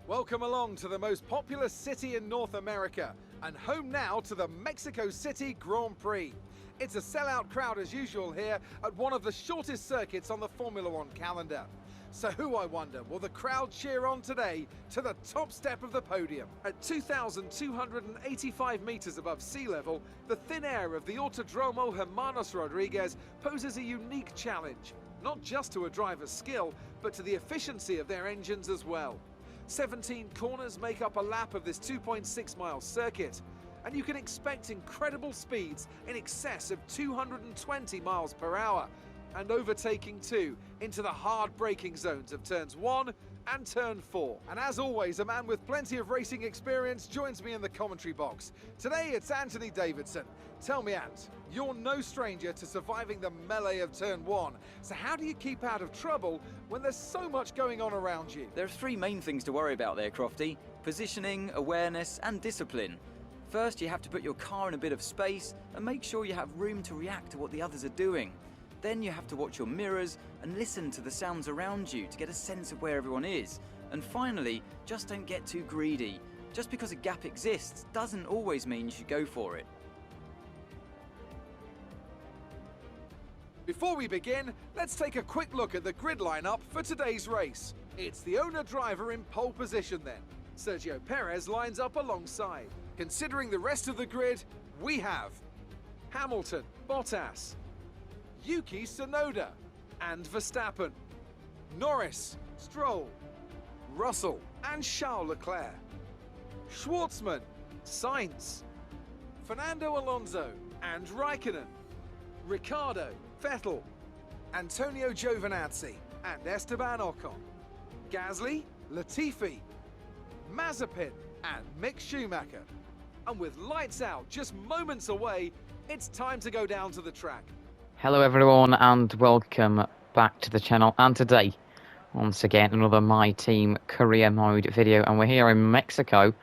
Welcome along to the most popular city in North America and home now to the Mexico City Grand Prix. It's a sellout crowd as usual here at one of the shortest circuits on the Formula One calendar. So who, I wonder, will the crowd cheer on today to the top step of the podium? At 2,285 meters above sea level, the thin air of the Autodromo Hermanos Rodriguez poses a unique challenge, not just to a driver's skill, but to the efficiency of their engines as well. 17 corners make up a lap of this 2.6-mile circuit, and you can expect incredible speeds in excess of 220 miles per hour, and overtaking too into the hard braking zones of turns 1 and turn 4. And as always, a man with plenty of racing experience joins me in the commentary box. Today it's Anthony Davidson. Tell me, Ant, you're no stranger to surviving the melee of turn 1. So how do you keep out of trouble when there's so much going on around you? There are three main things to worry about there, Crofty: positioning, awareness and discipline. First, you have to put your car in a bit of space and make sure you have room to react to what the others are doing. Then you have to watch your mirrors and listen to the sounds around you to get a sense of where everyone is. And finally, just don't get too greedy. Just because a gap exists doesn't always mean you should go for it. Before we begin, let's take a quick look at the grid lineup for today's race. It's the owner-driver in pole position then. Sergio Perez lines up alongside. Considering the rest of the grid, we have Hamilton, Bottas, Yuki, Tsunoda, and Verstappen, Norris, Stroll, Russell, and Charles Leclerc, Schwartzman, Sainz, Fernando Alonso, and Raikkonen, Ricciardo, Vettel, Antonio Giovinazzi, and Esteban Ocon, Gasly, Latifi, Mazepin, and Mick Schumacher. And with lights out just moments away, it's time to go down to the track. Hello everyone and welcome back to the channel, and today once again another My Team career mode video, and we're here in Mexico.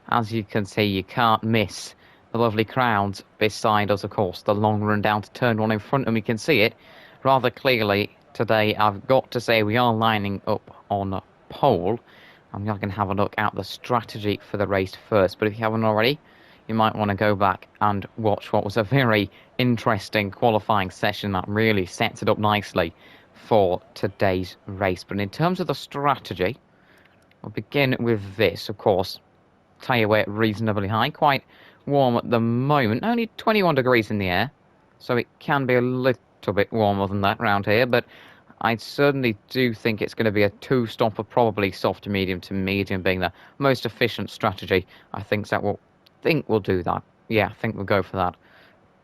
As you can see, you can't miss the lovely crowds beside us, of course, the long run down to turn 1 in front, and we can see it rather clearly today. I've got to say we are lining up on pole. I'm going to have a look at the strategy for the race first, but if you haven't already, you might want to go back and watch what was a very interesting qualifying session that really sets it up nicely for today's race. But in terms of the strategy, we'll begin with this, of course. Tyre weight reasonably high, quite warm at the moment, only 21 degrees in the air, so it can be a little bit warmer than that round here, but I certainly do think it's going to be a two-stopper, probably soft to medium being the most efficient strategy. I think we'll do that. Yeah, I think we'll go for that.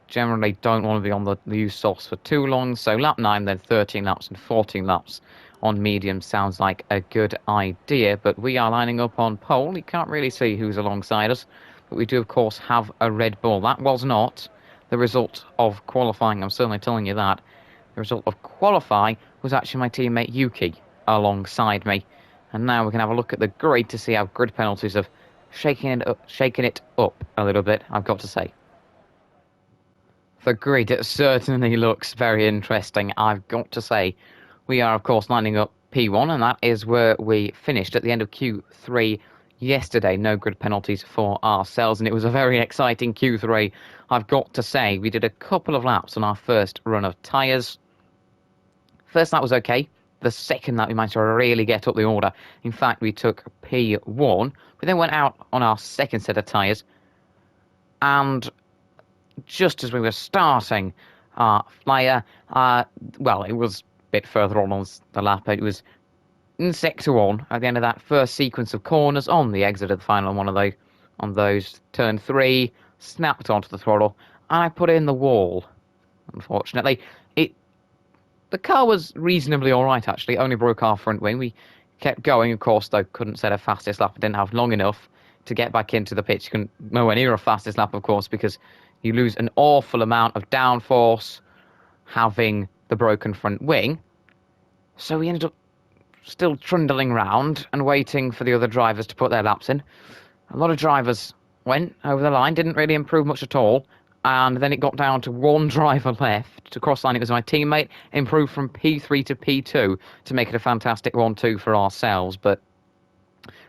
Generally don't want to be on the loose sauce for too long, so lap 9, then 13 laps and 14 laps on medium sounds like a good idea. But we are lining up on pole. You can't really see who's alongside us, but we do of course have a Red Bull. That was not the result of qualifying, I'm certainly telling you that. The result of qualifying was actually my teammate Yuki alongside me. And now we can have a look at the grid to see how grid penalties have shaking it up a little bit, I've got to say. The grid certainly looks very interesting, I've got to say. We are, of course, lining up P1, and that is where we finished at the end of Q3 yesterday. No grid penalties for ourselves, and it was a very exciting Q3, I've got to say. We did a couple of laps on our first run of tyres. First lap was okay. The second lap we managed to really get up the order. In fact, we took P1. We then went out on our second set of tyres, and just as we were starting our flyer, well, it was a bit further on the lap. It was in sector 1 at the end of that first sequence of corners on the exit of the final one of those. On those, turn 3, snapped onto the throttle, and I put it in the wall. Unfortunately, the car was reasonably alright actually, only broke our front wing. We kept going, of course, though couldn't set a fastest lap. I didn't have long enough to get back into the pit. You couldn't nowhere near a fastest lap, of course, because you lose an awful amount of downforce having the broken front wing. So we ended up still trundling round and waiting for the other drivers to put their laps in. A lot of drivers went over the line, didn't really improve much at all, and then it got down to one driver left to cross line. It was my teammate, improved from P3 to P2 to make it a fantastic 1-2 for ourselves. But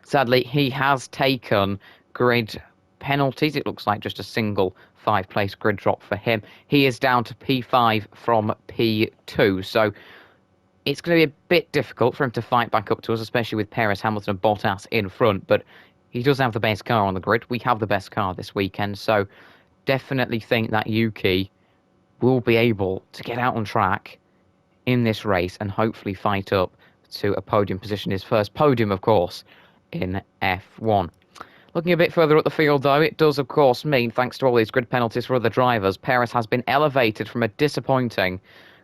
Sadly, he has taken grid penalties. It looks like just a single 5-place grid drop for him. He is down to P5 from P2, so it's going to be a bit difficult for him to fight back up to us, especially with Perez, Hamilton and Bottas in front, but he does have the best car on the grid. We have the best car this weekend, so definitely think that Yuki will be able to get out on track in this race and hopefully fight up to a podium position. His first podium, of course, in F1. Looking a bit further up the field, though, it does, of course, mean, thanks to all these grid penalties for other drivers, Perez has been elevated from a disappointing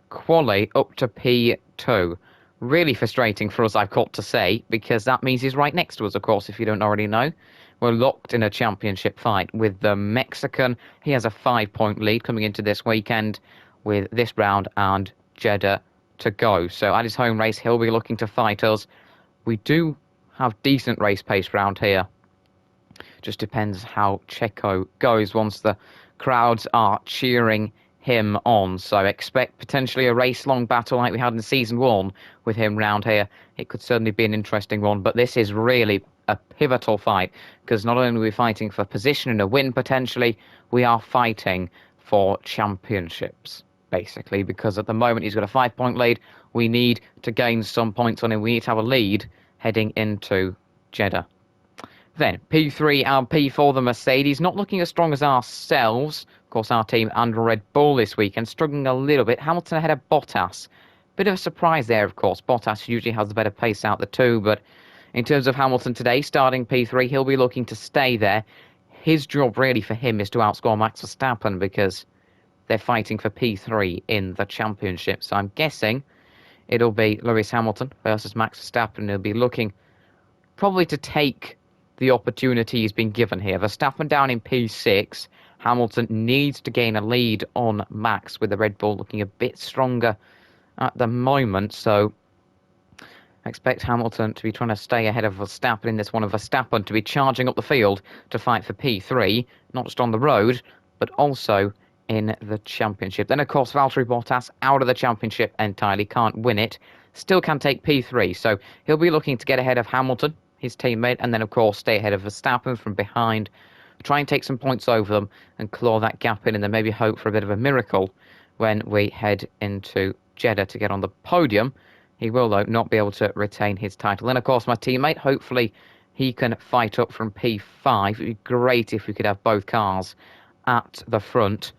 quali up to P2. Really frustrating for us, I've got to say, because that means he's right next to us, of course, if you don't already know. We're locked in a championship fight with the Mexican. He has a 5-point lead coming into this weekend with this round and Jeddah to go. So at his home race, he'll be looking to fight us. We do have decent race pace round here. Just depends how Checo goes once the crowds are cheering him on. So expect potentially a race-long battle like we had in Season 1 with him round here. It could certainly be an interesting one, but this is really a pivotal fight because not only are we fighting for position and a win potentially, we are fighting for championships, basically, because at the moment he's got a 5-point lead. We need to gain some points on him. We need to have a lead heading into Jeddah. Then P3 and P4, the Mercedes, not looking as strong as ourselves. Of course, our team and Red Bull this weekend, struggling a little bit. Hamilton ahead of Bottas. Bit of a surprise there, of course. Bottas usually has the better pace out the two, but in terms of Hamilton today, starting P3, he'll be looking to stay there. His job really for him is to outscore Max Verstappen because they're fighting for P3 in the championship. So I'm guessing it'll be Lewis Hamilton versus Max Verstappen. He'll be looking probably to take the opportunity he's been given here. Verstappen down in P6. Hamilton needs to gain a lead on Max with the Red Bull looking a bit stronger at the moment. So I expect Hamilton to be trying to stay ahead of Verstappen in this one, and Verstappen to be charging up the field to fight for P3, not just on the road, but also in the championship. Then, of course, Valtteri Bottas out of the championship entirely, can't win it, still can take P3. So he'll be looking to get ahead of Hamilton, his teammate, and then, of course, stay ahead of Verstappen from behind, try and take some points over them and claw that gap in, and then maybe hope for a bit of a miracle when we head into Jeddah to get on the podium. He will, though, not be able to retain his title. And, of course, my teammate, hopefully he can fight up from P5. It would be great if we could have both cars at the front.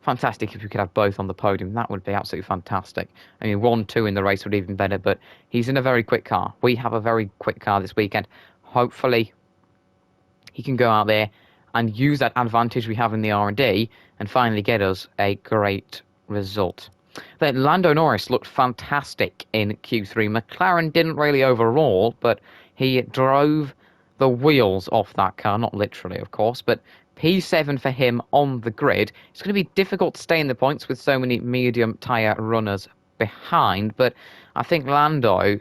Fantastic if we could have both on the podium. That would be absolutely fantastic. I mean, 1-2 in the race would be even better, but he's in a very quick car. We have a very quick car this weekend. Hopefully he can go out there and use that advantage we have in the R&D and finally get us a great result. Then Lando Norris looked fantastic in Q3. McLaren didn't really overall, but he drove the wheels off that car, not literally, of course, but P7 for him on the grid. It's going to be difficult to stay in the points with so many medium tyre runners behind, but I think Lando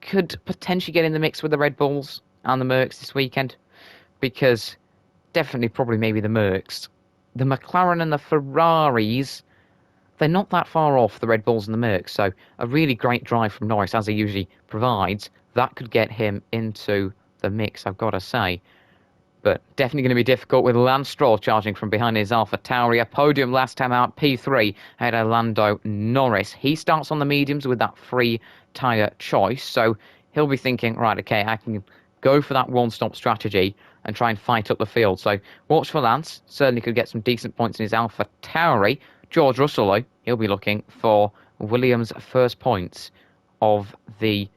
could potentially get in the mix with the Red Bulls and the Mercs this weekend, because definitely probably maybe the Mercs. The McLaren and the Ferraris, they're not that far off the Red Bulls and the Mercs, so a really great drive from Norris, as he usually provides, that could get him into the mix, I've got to say. But definitely going to be difficult with Lance Stroll charging from behind his AlphaTauri. A podium last time out, P3, ahead of Lando Norris. He starts on the mediums with that free tyre choice, so he'll be thinking, right, okay, I can go for that one-stop strategy and try and fight up the field. So watch for Lance. Certainly could get some decent points in his AlphaTauri. George Russell, though, he'll be looking for Williams' first points of the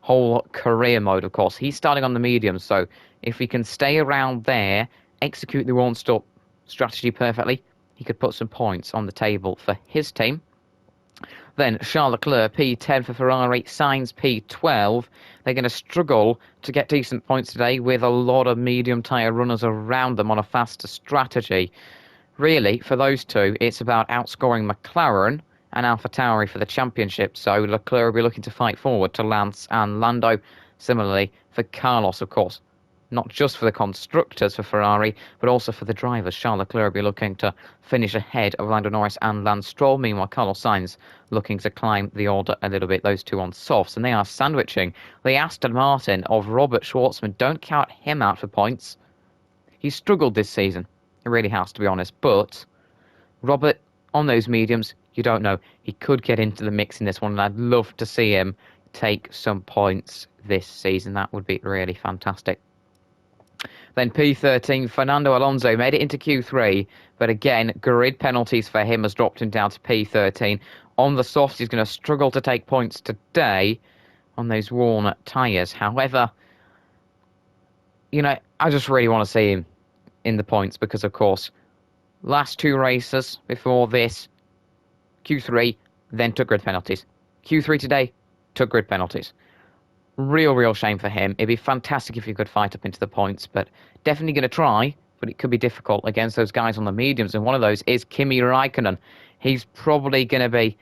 whole career mode, of course. He's starting on the mediums, so if he can stay around there, execute the one-stop strategy perfectly, he could put some points on the table for his team. Then Charles Leclerc, P10 for Ferrari, Sainz P12. They're going to struggle to get decent points today with a lot of medium tyre runners around them on a faster strategy. Really, for those two, it's about outscoring McLaren and AlphaTauri for the championship, so Leclerc will be looking to fight forward to Lance and Lando. Similarly for Carlos, of course. not just for the constructors for Ferrari, but also for the drivers. Charles Leclerc will be looking to finish ahead of Lando Norris and Lance Stroll. Meanwhile, Carlos Sainz looking to climb the order a little bit, those two on softs, and they are sandwiching the Aston Martin of Robert Schwartzman. Don't count him out for points. He's struggled this season. He really has, to be honest. But Robert, on those mediums, you don't know. He could get into the mix in this one, and I'd love to see him take some points this season. That would be really fantastic. Then P13, Fernando Alonso made it into Q3, but again, grid penalties for him has dropped him down to P13. On the softs, he's going to struggle to take points today on those worn tyres. However, you know, I just really want to see him in the points because, of course, last two races before this, Q3, then took grid penalties. Q3 today, took grid penalties. Real shame for him. It'd be fantastic if he could fight up into the points, but definitely going to try, but it could be difficult against those guys on the mediums, and one of those is Kimi Raikkonen. He's probably going to be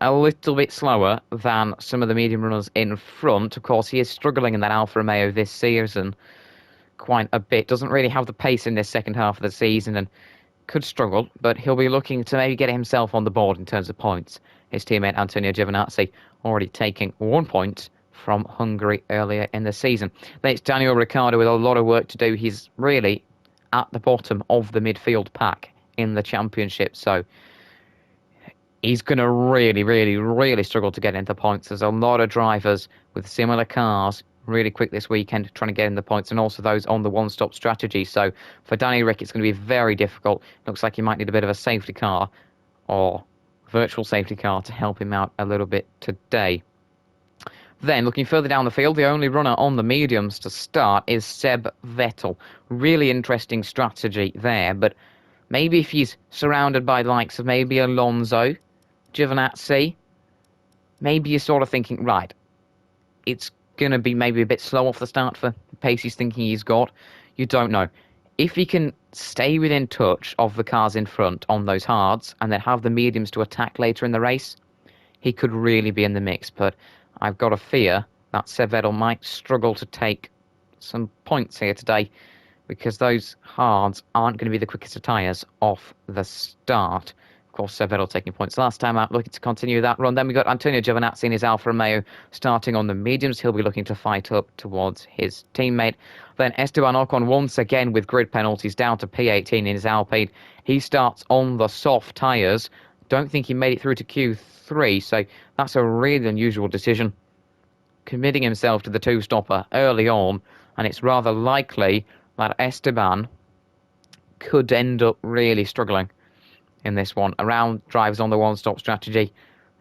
a little bit slower than some of the medium runners in front. Of course, he is struggling in that Alfa Romeo this season quite a bit. Doesn't really have the pace in this second half of the season and could struggle, but he'll be looking to maybe get himself on the board in terms of points. His teammate Antonio Giovinazzi already taking 1 point from Hungary earlier in the season. Then it's Daniel Ricciardo with a lot of work to do. He's really at the bottom of the midfield pack in the championship, so he's going to really struggle to get into points. There's a lot of drivers with similar cars really quick this weekend trying to get in the points, and also those on the one-stop strategy. So for Danny Rick, it's going to be very difficult. Looks like he might need a bit of a safety car or virtual safety car to help him out a little bit today. Then, looking further down the field, the only runner on the mediums to start is Seb Vettel. Really interesting strategy there, but maybe if he's surrounded by the likes of maybe Alonso, Giovinazzi, maybe you're sort of thinking, right, it's going to be maybe a bit slow off the start for the pace he's thinking he's got. You don't know. If he can stay within touch of the cars in front on those hards and then have the mediums to attack later in the race, he could really be in the mix, but I've got a fear that Seb Vettel might struggle to take some points here today because those hards aren't going to be the quickest of tyres off the start. Of course, Seb Vettel taking points last time out, looking to continue that run. Then we got Antonio Giovinazzi in his Alfa Romeo starting on the mediums. He'll be looking to fight up towards his teammate. Then Esteban Ocon once again with grid penalties down to P18 in his Alpine. He starts on the soft tyres. Don't think he made it through to Q3, so that's a really unusual decision. Committing himself to the two-stopper early on, and it's rather likely that Esteban could end up really struggling in this one. Around drivers on the one-stop strategy,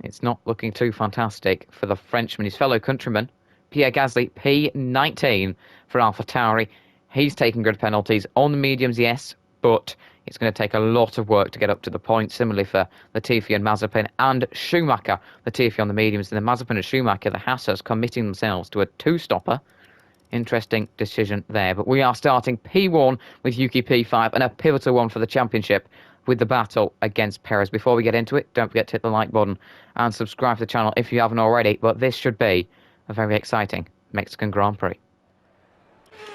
it's not looking too fantastic for the Frenchman. His fellow countryman, Pierre Gasly, P19 for AlphaTauri. He's taking grid penalties on the mediums, yes, but it's going to take a lot of work to get up to the point. Similarly for Latifi and Mazepin and Schumacher. Latifi on the mediums, and then Mazepin and Schumacher, the Hassers, committing themselves to a two-stopper. Interesting decision there. But we are starting P1 with Yuki P5 and a pivotal one for the championship with the battle against Perez. Before we get into it, don't forget to hit the like button and subscribe to the channel if you haven't already. But this should be a very exciting Mexican Grand Prix.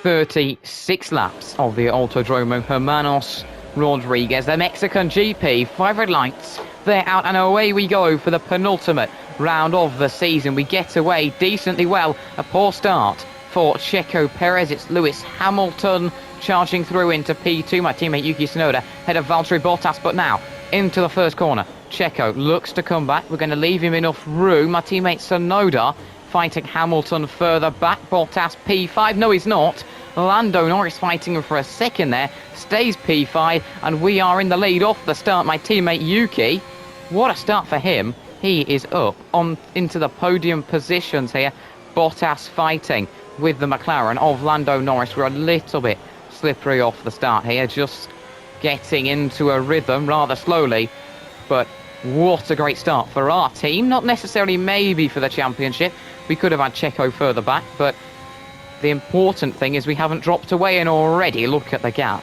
36 laps of the Autodromo Hermanos Rodriguez, the Mexican GP, 5 red lights, they're out and away we go for the penultimate round of the season. We get away decently well, a poor start for Checo Perez. It's Lewis Hamilton charging through into P2, my teammate Yuki Tsunoda, ahead of Valtteri Bottas, but now into the first corner. Checo looks to come back, we're going to leave him enough room. My teammate Tsunoda fighting Hamilton further back, Bottas P5, no he's not. Lando Norris fighting him for a second there, stays P5, and we are in the lead off the start. My teammate Yuki, what a start for him. He is up on into the podium positions here. Bottas fighting with the McLaren of Lando Norris. We're a little bit slippery off the start here, just getting into a rhythm rather slowly, but what a great start for our team. Not necessarily maybe for the championship. We could have had Checo further back, but the important thing is we haven't dropped away, and already look at the gap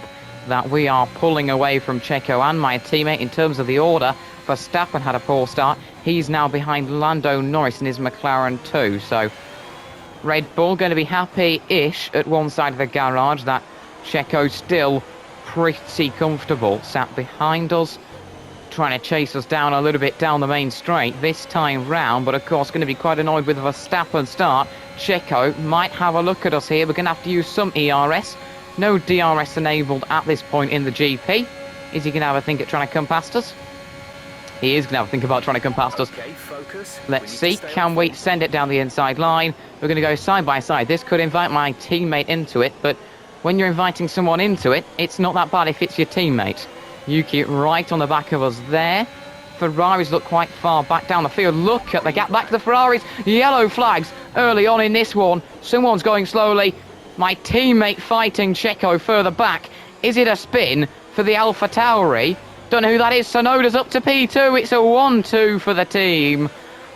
that we are pulling away from Checo and my teammate in terms of the order. Verstappen had a poor start. He's now behind Lando Norris in his McLaren too. So Red Bull going to be happy-ish at one side of the garage. That Checo still pretty comfortable sat behind us, trying to chase us down a little bit down the main straight this time round, but of course going to be quite annoyed with a Verstappen start. Checo might have a look at us here. We're going to have to use some ERS. No DRS enabled at this point in the GP. Is he going to have a think at trying to come past us? He is going to have a think about trying to come past us. Okay, focus. Let's see, can we send it down the inside line? We're going to go side by side. This could invite my teammate into it, but when you're inviting someone into it, it's not that bad if it's your teammate. Yuki right on the back of us there. Ferraris look quite far back down the field. Look at the gap back to the Ferraris. Yellow flags early on in this one. Someone's going slowly. My teammate fighting Checo further back. Is it a spin for the Alpha Tauri? Don't know who that is. Sonoda's up to P2. It's a 1-2 for the team.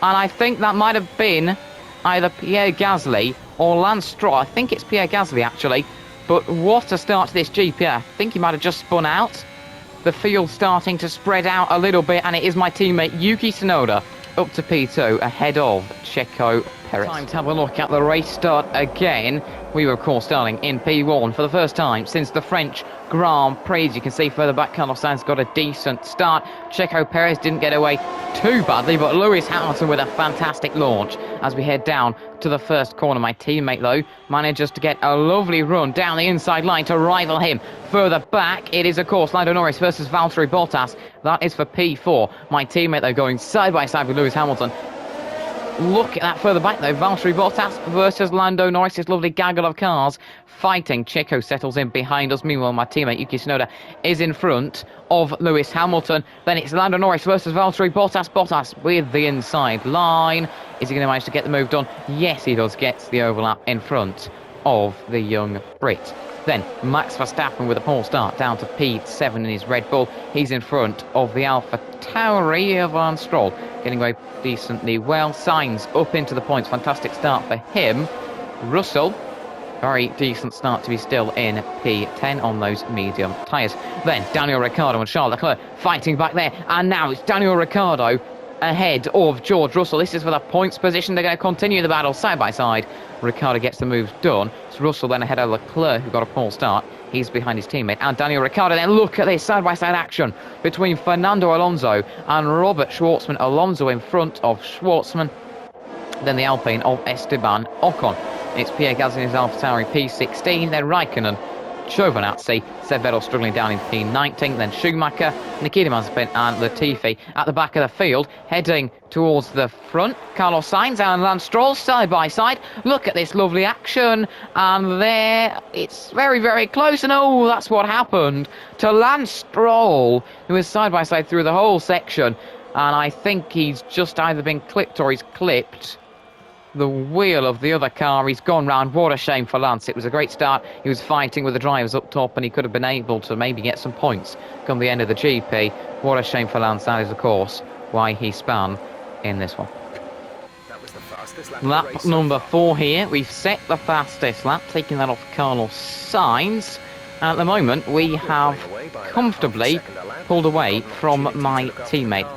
And I think that might have been either Pierre Gasly or Lance Stroll. I think it's Pierre Gasly, actually. But what a start to this GP. I think he might have just spun out. The field starting to spread out a little bit, and it is my teammate Yuki Tsunoda up to P2 ahead of Checo Perez. Time to have a look at the race start again. We were, of course, starting in P1 for the first time since the French Grand Prix. As you can see further back, Carlos Sainz got a decent start. Checo Perez didn't get away too badly, but Lewis Hamilton with a fantastic launch as we head down to the first corner. My teammate, though, manages to get a lovely run down the inside line to rival him. Further back, it is, of course, Lando Norris versus Valtteri Bottas. That is for P4. My teammate, though, going side by side with Lewis Hamilton. Look at that further back, though. Valtteri Bottas versus Lando Norris. This lovely gaggle of cars fighting. Checo settles in behind us. Meanwhile, my teammate Yuki Tsunoda is in front of Lewis Hamilton. Then it's Lando Norris versus Valtteri Bottas. Bottas with the inside line. Is he going to manage to get the move done? Yes, he does. Gets the overlap in front of the young Brit. Then Max Verstappen with a poor start down to P7 in his Red Bull. He's in front of the Alpha Tauri of Lance Stroll, getting away decently well. Sainz up into the points. Fantastic start for him. Russell, very decent start to be still in P10 on those medium tyres. Then Daniel Ricciardo and Charles Leclerc fighting back there. And now it's Daniel Ricciardo ahead of George Russell. This is for the points position. They're going to continue the battle side by side. Ricciardo gets the moves done. It's Russell then ahead of Leclerc, who got a poor start. He's behind his teammate. And Daniel Ricciardo. Then look at this side-by-side action between Fernando Alonso and Robert Schwartzman. Alonso in front of Schwartzman. Then the Alpine of Esteban Ocon. It's Pierre Gasly in his AlphaTauri P16. Then Raikkonen, Giovinazzi, Seb Vettel struggling down in P19, then Schumacher, Nikita Mazepin and Latifi at the back of the field, heading towards the front. Carlos Sainz and Lance Stroll side by side. Look at this lovely action, and there it's very, very close, and oh, that's what happened to Lance Stroll, who was side by side through the whole section, and I think he's just either been clipped or he's clipped the wheel of the other car. He's gone round. What a shame for Lance. It was a great start. He was fighting with the drivers up top and he could have been able to maybe get some points come the end of the GP. What a shame for Lance. That is, of course, why he spun in this one. That was the fastest Lap number 4 here. We've set the fastest lap, taking that off Carlos Sainz. At the moment, we have comfortably pulled away from my teammate.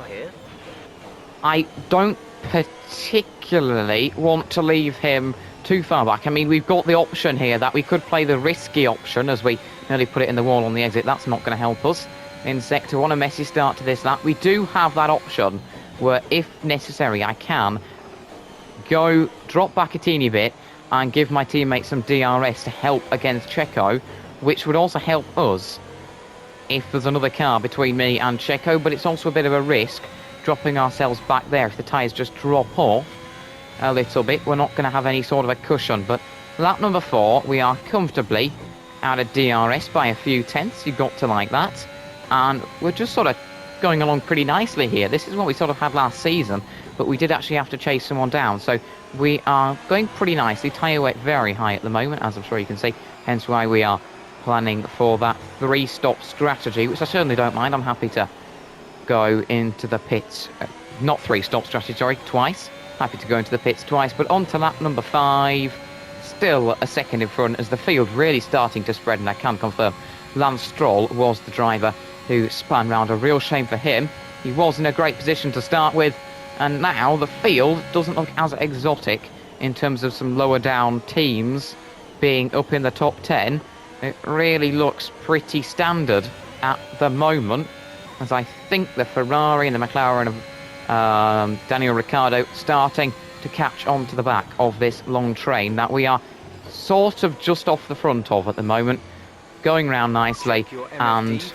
I don't particularly want to leave him too far back. I mean, we've got the option here that we could play the risky option as we nearly put it in the wall on the exit. That's not going to help us in Sector 1. A messy start to this lap. We do have that option where, if necessary, I can go drop back a teeny bit and give my teammate some DRS to help against Checo, which would also help us if there's another car between me and Checo, but it's also a bit of a risk dropping ourselves back there. If the tyres just drop off a little bit, we're not going to have any sort of a cushion. But lap number 4, we are comfortably out of DRS by a few tenths. You've got to like that. And we're just sort of going along pretty nicely here. This is what we sort of had last season, but we did actually have to chase someone down. So we are going pretty nicely. Tyre weight very high at the moment, as I'm sure you can see. Hence why we are planning for that 3-stop strategy, which I certainly don't mind. I'm happy to go into the pits, not 3-stop strategy, sorry, twice. Happy to go into the pits twice, but on to lap number 5, still a second in front as the field really starting to spread, and I can confirm Lance Stroll was the driver who spun round. A real shame for him. He was in a great position to start with, and now the field doesn't look as exotic in terms of some lower down teams being up in the top 10, it really looks pretty standard at the moment, as I think the Ferrari and the McLaren of Daniel Ricciardo starting to catch on to the back of this long train that we are sort of just off the front of at the moment, going round nicely, and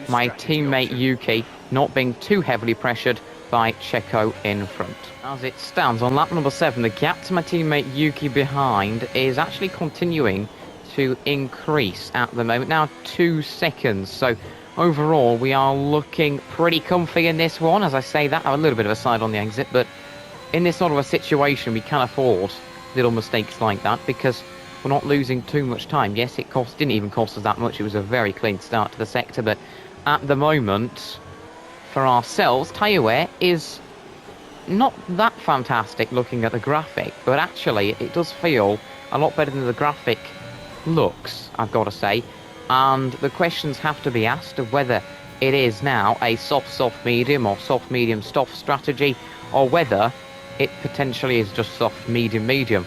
my teammate Yuki not being too heavily pressured by Checo in front. As it stands on lap number 7, the gap to my teammate Yuki behind is actually continuing to increase at the moment, now 2 seconds, so overall we are looking pretty comfy in this one. As I say that, a little bit of a side on the exit, but in this sort of a situation we can afford little mistakes like that because we're not losing too much time. Yes, it didn't even cost us that much, it was a very clean start to the sector, but at the moment for ourselves, tyre wear is not that fantastic looking at the graphic, but actually it does feel a lot better than the graphic looks, I've got to say. And the questions have to be asked of whether it is now a soft medium or soft medium soft strategy, or whether it potentially is just soft medium medium.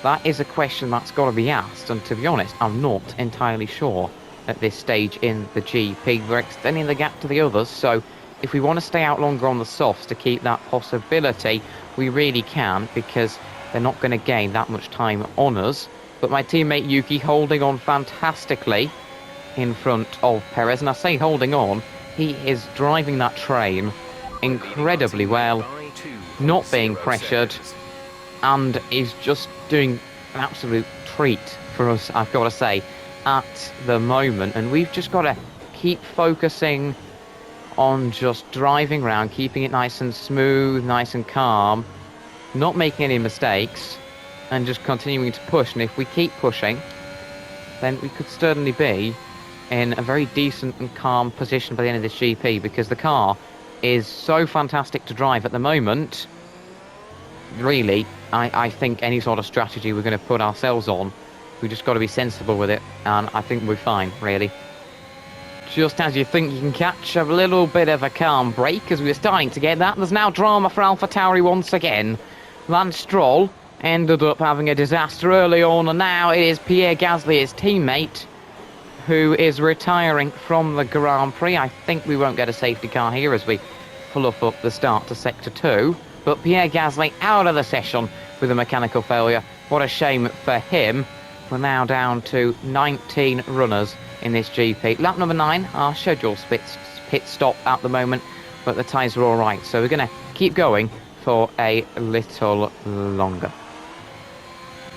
That is a question that's got to be asked, and to be honest, I'm not entirely sure at this stage in the GP. We're extending the gap to the others, so if we want to stay out longer on the softs to keep that possibility, we really can, because they're not going to gain that much time on us. But my teammate Yuki holding on fantastically in front of Perez, and I say holding on, he is driving that train incredibly well, not being pressured, and is just doing an absolute treat for us, I've got to say, at the moment. And we've just got to keep focusing on just driving around, keeping it nice and smooth, nice and calm, not making any mistakes, and just continuing to push. And if we keep pushing, then we could certainly be in a very decent and calm position by the end of this GP, because the car is so fantastic to drive at the moment. Really, I think any sort of strategy we're going to put ourselves on, we just got to be sensible with it, and I think we're fine, really. Just as you think you can catch a little bit of a calm break, as we were starting to get that, there's now drama for AlphaTauri once again. Lance Stroll ended up having a disaster early on, and now it is Pierre Gasly, his teammate, who is retiring from the Grand Prix. I think we won't get a safety car here as we fluff up the start to Sector 2. But Pierre Gasly out of the session with a mechanical failure. What a shame for him. We're now down to 19 runners in this GP. Lap number 9, our scheduled pit stop at the moment, but the tyres are all right. So we're going to keep going for a little longer.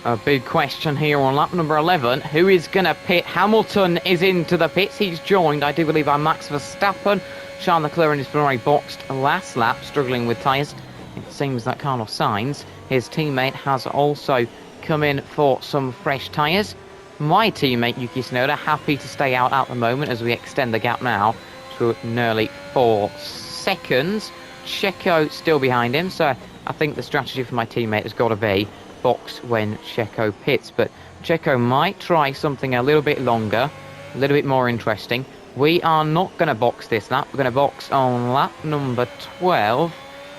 A big question here on lap number 11. Who is going to pit? Hamilton is into the pits. He's joined, I do believe, by Max Verstappen. Charles Leclerc and his Ferrari boxed last lap, struggling with tyres. It seems that Carlos Sainz, his teammate, has also come in for some fresh tyres. My teammate Yuki Tsunoda happy to stay out at the moment as we extend the gap now to nearly 4 seconds. Checo still behind him, so I think the strategy for my teammate has got to be box when Checo pits. But Checo might try something a little bit longer, a little bit more interesting. We are not going to box this lap. We're going to box on lap number 12,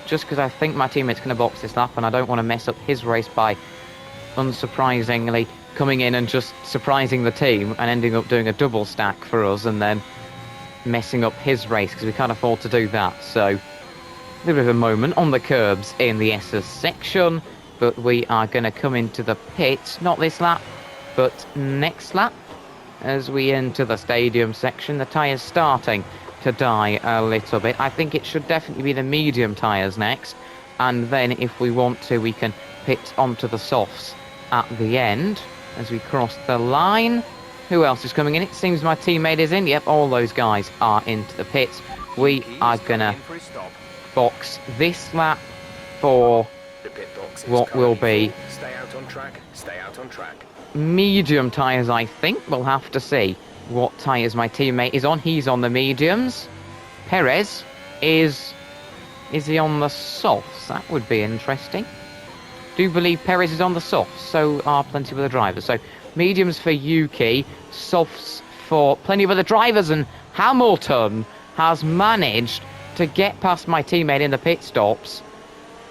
just because I think my teammate's going to box this lap, and I don't want to mess up his race by unsurprisingly coming in and just surprising the team and ending up doing a double stack for us and then messing up his race, because we can't afford to do that. So a little bit of a moment on the curbs in the S's section, but we are going to come into the pits, not this lap, but next lap, as we enter the stadium section. The tyres starting to die a little bit. I think it should definitely be the medium tyres next, and then if we want to, we can pit onto the softs at the end as we cross the line. Who else is coming in? It seems my teammate is in. Yep, all those guys are into the pits. We are gonna box this lap for what will be medium tyres, I think. We'll have to see what tyres my teammate is on. He's on the mediums. Perez is he on the softs? That would be interesting. Do believe Perez is on the softs, so are plenty of other drivers. So mediums for Yuki, softs for plenty of other drivers, and Hamilton has managed to get past my teammate in the pit stops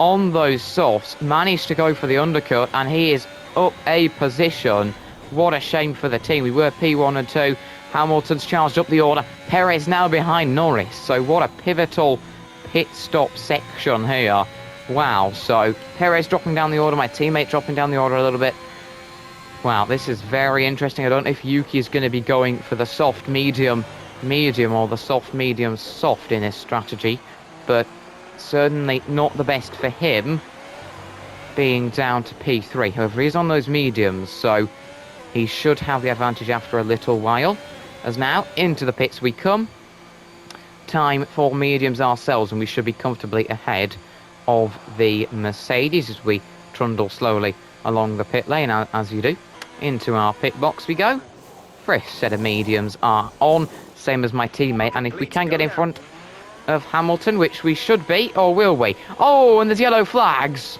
on those softs, managed to go for the undercut, and he is up a position. What a shame for the team. We were P1 and 2. Hamilton's charged up the order. Perez now behind Norris. So what a pivotal pit stop section here. Wow. So Perez dropping down the order. My teammate dropping down the order a little bit. Wow, this is very interesting. I don't know if Yuki is going to be going for the soft medium or the soft medium soft in this strategy, but certainly not the best for him, being down to P3. However, he's on those mediums, so he should have the advantage after a little while. As now, into the pits we come. Time for mediums ourselves, and we should be comfortably ahead of the Mercedes as we trundle slowly along the pit lane, as you do. Into our pit box we go. Fresh set of mediums are on, same as my teammate, and if we can get in front of Hamilton, which we should be, or will we? Oh, and there's yellow flags.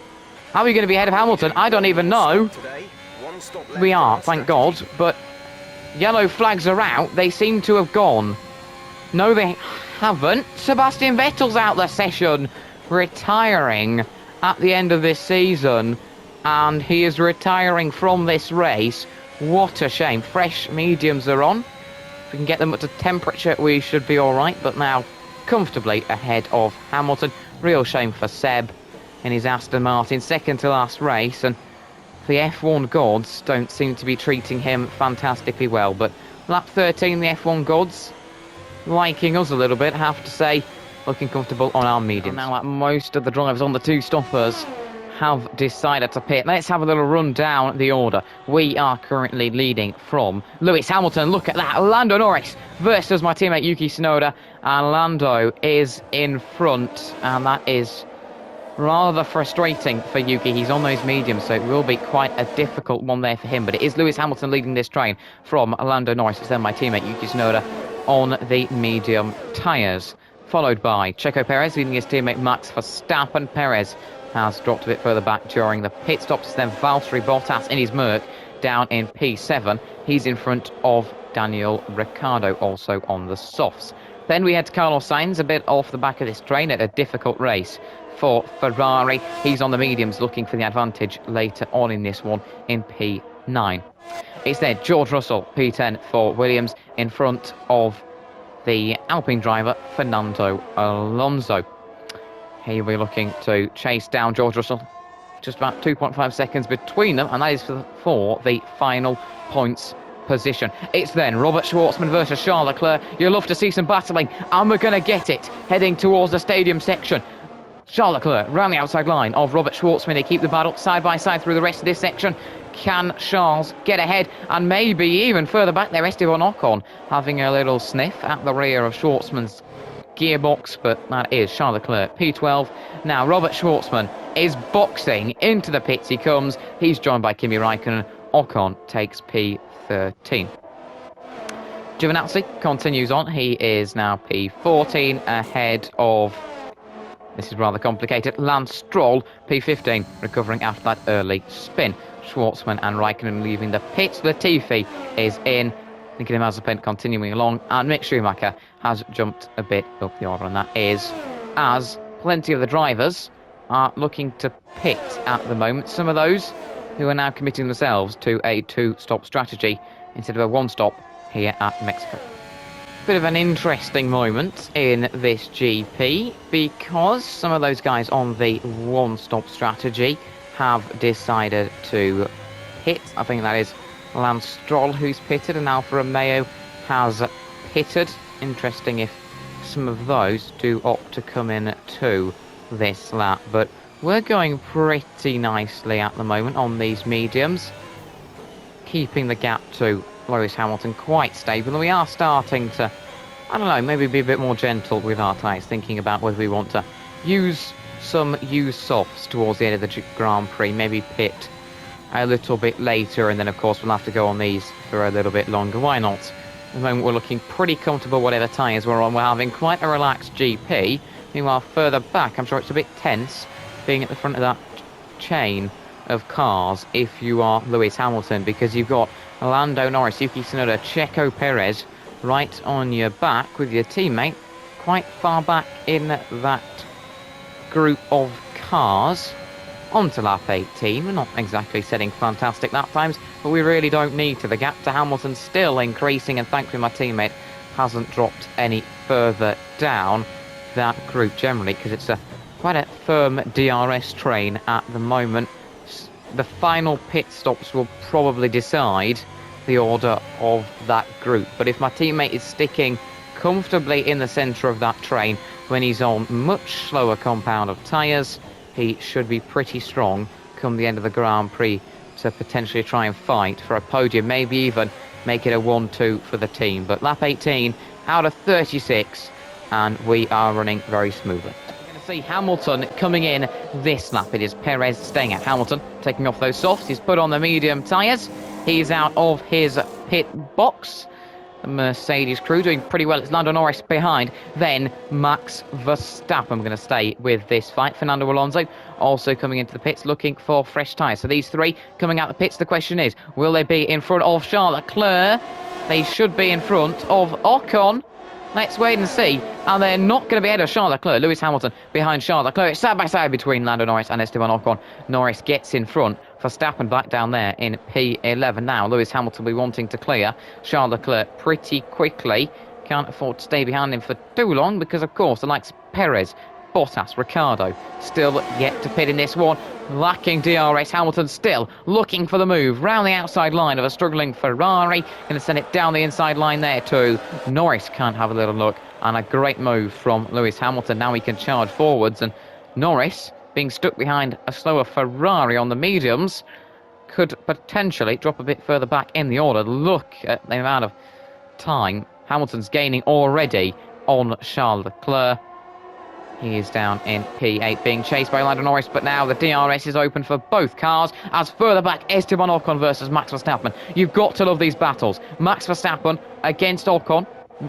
Are we going to be ahead of Hamilton? I don't even know. We are, thank God, but yellow flags are out. They seem to have gone. No, they haven't. Sebastian Vettel's out the session, retiring at the end of this season, and he is retiring from this race. What a shame. Fresh mediums are on. If we can get them up to temperature, we should be all right, but now comfortably ahead of Hamilton. Real shame for Seb in his Aston Martin, second to last race, and the F1 gods don't seem to be treating him fantastically well. But lap 13, the F1 gods liking us a little bit, have to say, looking comfortable on our mediums. Now that most of the drivers on the two stoppers have decided to pit, let's have a little run down the order. We are currently leading from Lewis Hamilton. Look at that. Lando Norris versus my teammate Yuki Tsunoda, and Lando is in front, and that is rather frustrating for Yuki. He's on those mediums, so it will be quite a difficult one there for him, but it is Lewis Hamilton leading this train from Lando Norris. It's then my teammate Yuki Tsunoda on the medium tyres, followed by Checo Perez leading his teammate Max Verstappen. Perez has dropped a bit further back during the pit stops. Then Valtteri Bottas in his Merc down in P7. He's in front of Daniel Ricciardo, also on the softs. Then we head to Carlos Sainz, a bit off the back of this train at a difficult race for Ferrari. He's on the mediums, looking for the advantage later on in this one in P9. It's then George Russell, P10 for Williams, in front of the Alpine driver Fernando Alonso. Here we're looking to chase down George Russell. Just about 2.5 seconds between them, and that is for the final points position. It's then Robert Schwartzman versus Charles Leclerc. You'll love to see some battling, and we're going to get it, heading towards the stadium section. Charles Leclerc round the outside line of Robert Schwartzman. They keep the battle side by side through the rest of this section. Can Charles get ahead, and maybe even further back there? Esteban Ocon having a little sniff at the rear of Schwartzman's gearbox, but that is Charles Leclerc, P12. Now Robert Schwartzman is boxing into the pits. He comes. He's joined by Kimi Raikkonen. Ocon takes P13. Giovinazzi continues on. He is now P14 ahead of, this is rather complicated, Lance Stroll, P15, recovering after that early spin. Schwartzman and Raikkonen leaving the pits. Latifi is in. Nikita Mazepin continuing along, and Mick Schumacher has jumped a bit up the order, and that is as plenty of the drivers are looking to pit at the moment. Some of those who are now committing themselves to a two-stop strategy instead of a one-stop here at Mexico. Bit of an interesting moment in this GP, because some of those guys on the one-stop strategy have decided to pit. I think that is Lance Stroll who's pitted, and Alfa Romeo has pitted. Interesting if some of those do opt to come in to this lap, but we're going pretty nicely at the moment on these mediums, keeping the gap to Lewis Hamilton quite stable, and we are starting to, I don't know, maybe be a bit more gentle with our tyres, thinking about whether we want to use some used softs towards the end of the Grand Prix, maybe pit a little bit later, and then of course we'll have to go on these for a little bit longer. Why not? At the moment we're looking pretty comfortable whatever tyres we're on. We're having quite a relaxed GP. Meanwhile further back, I'm sure it's a bit tense being at the front of that chain of cars if you are Lewis Hamilton, because you've got Lando Norris, Yuki Tsunoda, Checo Perez right on your back with your teammate quite far back in that group of cars onto lap 18. We're not exactly setting fantastic lap times, but we really don't need to. The gap to Hamilton still increasing, and thankfully my teammate hasn't dropped any further down that group generally, because it's quite a firm DRS train at the moment. The final pit stops will probably decide the order of that group, but if my teammate is sticking comfortably in the centre of that train when he's on much slower compound of tyres, he should be pretty strong come the end of the Grand Prix to potentially try and fight for a podium, maybe even make it a 1-2 for the team. But lap 18 out of 36, and we are running very smoothly. We're going to see Hamilton coming in this lap. It is Perez staying at Hamilton, taking off those softs. He's put on the medium tyres. He's out of his pit box. The Mercedes crew doing pretty well. It's Lando Norris behind, then Max Verstappen. We're going to stay with this fight. Fernando Alonso also coming into the pits looking for fresh tyres. So these three coming out the pits. The question is, will they be in front of Charles Leclerc? They should be in front of Ocon. Let's wait and see. And they're not going to be ahead of Charles Leclerc. Lewis Hamilton behind Charles Leclerc. It's side by side between Lando Norris and Esteban Ocon. Norris gets in front. Verstappen back down there in P11 now. Lewis Hamilton will be wanting to clear Charles Leclerc pretty quickly. Can't afford to stay behind him for too long because, of course, the likes of Perez, Bottas, Ricciardo still yet to pit in this one. Lacking DRS, Hamilton still looking for the move round the outside line of a struggling Ferrari. Going to send it down the inside line there too. Norris can't have a little look, and a great move from Lewis Hamilton. Now he can charge forwards, and Norris, being stuck behind a slower Ferrari on the mediums, could potentially drop a bit further back in the order. Look at the amount of time Hamilton's gaining already on Charles Leclerc. He is down in P8 being chased by Lando Norris, but now the DRS is open for both cars as further back Esteban Ocon versus Max Verstappen. You've got to love these battles. Max Verstappen against Ocon.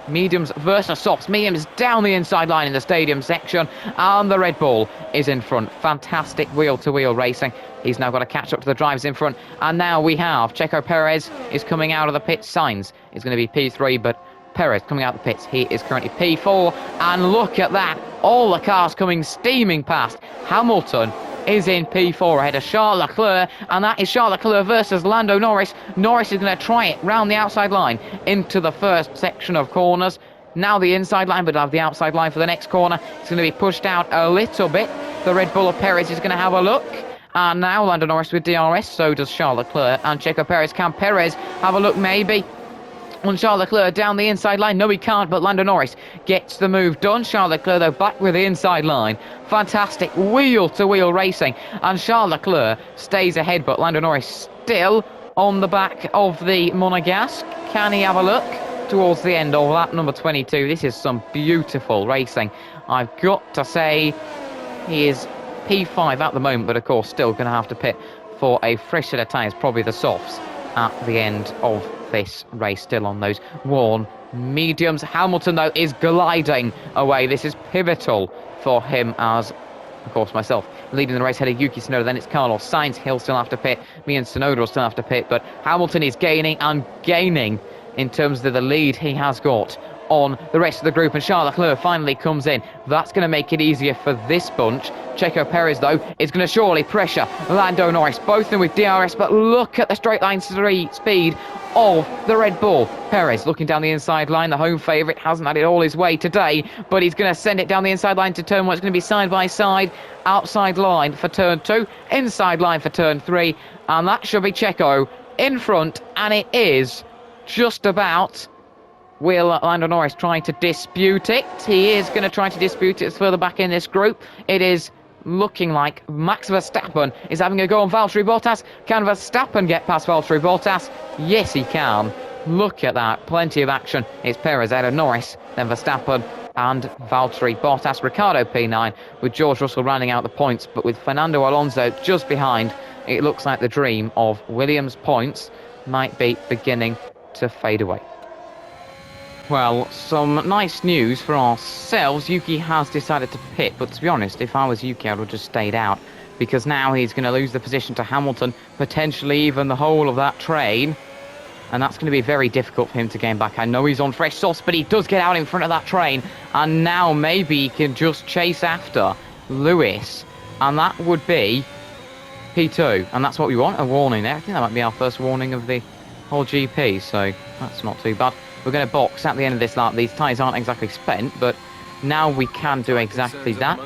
Mediums versus softs. Mediums down the inside line in the stadium section, and the Red Bull is in front. Fantastic wheel-to-wheel racing. He's now got to catch up to the drivers in front, and now we have Checo Perez is coming out of the pit. Sainz is going to be P3, but Perez coming out of the pits. He is currently P4, and look at that. All the cars coming steaming past. Hamilton is in P4 ahead of Charles Leclerc, and that is Charles Leclerc versus Lando Norris. Norris is going to try it round the outside line into the first section of corners. Now the inside line, but have the outside line for the next corner. It's going to be pushed out a little bit. The Red Bull of Perez is going to have a look. And now Lando Norris with DRS, so does Charles Leclerc and Checo Perez. Can Perez have a look maybe on Charles Leclerc down the inside line? No, he can't, but Lando Norris gets the move done. Charles Leclerc, though, back with the inside line. Fantastic wheel-to-wheel racing, and Charles Leclerc stays ahead, but Lando Norris still on the back of the Monegasque. Can he have a look towards the end of lap number 22? This is some beautiful racing. I've got to say, he is P5 at the moment, but of course still going to have to pit for a fresh set of tyres, probably the softs, at the end of this race, still on those worn mediums. Hamilton, though, is gliding away. This is pivotal for him, as, of course, myself leading the race ahead of Yuki Tsunoda. Then it's Carlos Sainz. He'll still have to pit. Me and Tsunoda will still have to pit, but Hamilton is gaining and gaining in terms of the lead he has got on the rest of the group, and Charles Leclerc finally comes in. That's going to make it easier for this bunch. Checo Perez, though, is going to surely pressure Lando Norris, both of them with DRS, but look at the straight line speed of the Red Bull. Perez looking down the inside line. The home favourite hasn't had it all his way today, but he's going to send it down the inside line to turn 1. It's going to be side by side, outside line for turn 2, inside line for turn 3, and that should be Checo in front, and it is just about. Will Lando Norris try to dispute it? He is going to try to dispute it further back in this group. It is looking like Max Verstappen is having a go on Valtteri Bottas. Can Verstappen get past Valtteri Bottas? Yes, he can. Look at that. Plenty of action. It's Perez out of Norris, then Verstappen and Valtteri Bottas. Ricciardo P9 with George Russell rounding out the points, but with Fernando Alonso just behind, it looks like the dream of Williams points might be beginning to fade away. Well, some nice news for ourselves. Yuki has decided to pit, but to be honest, if I was Yuki, I would have just stayed out, because now he's going to lose the position to Hamilton, potentially even the whole of that train, and that's going to be very difficult for him to gain back. I know he's on fresh softs, but he does get out in front of that train, and now maybe he can just chase after Lewis And that would be P2. And that's what we want, a warning there. I think that might be our first warning of the whole GP, so that's not too bad. We're going to box at the end of this lap. These tyres aren't exactly spent, but now we can do exactly that.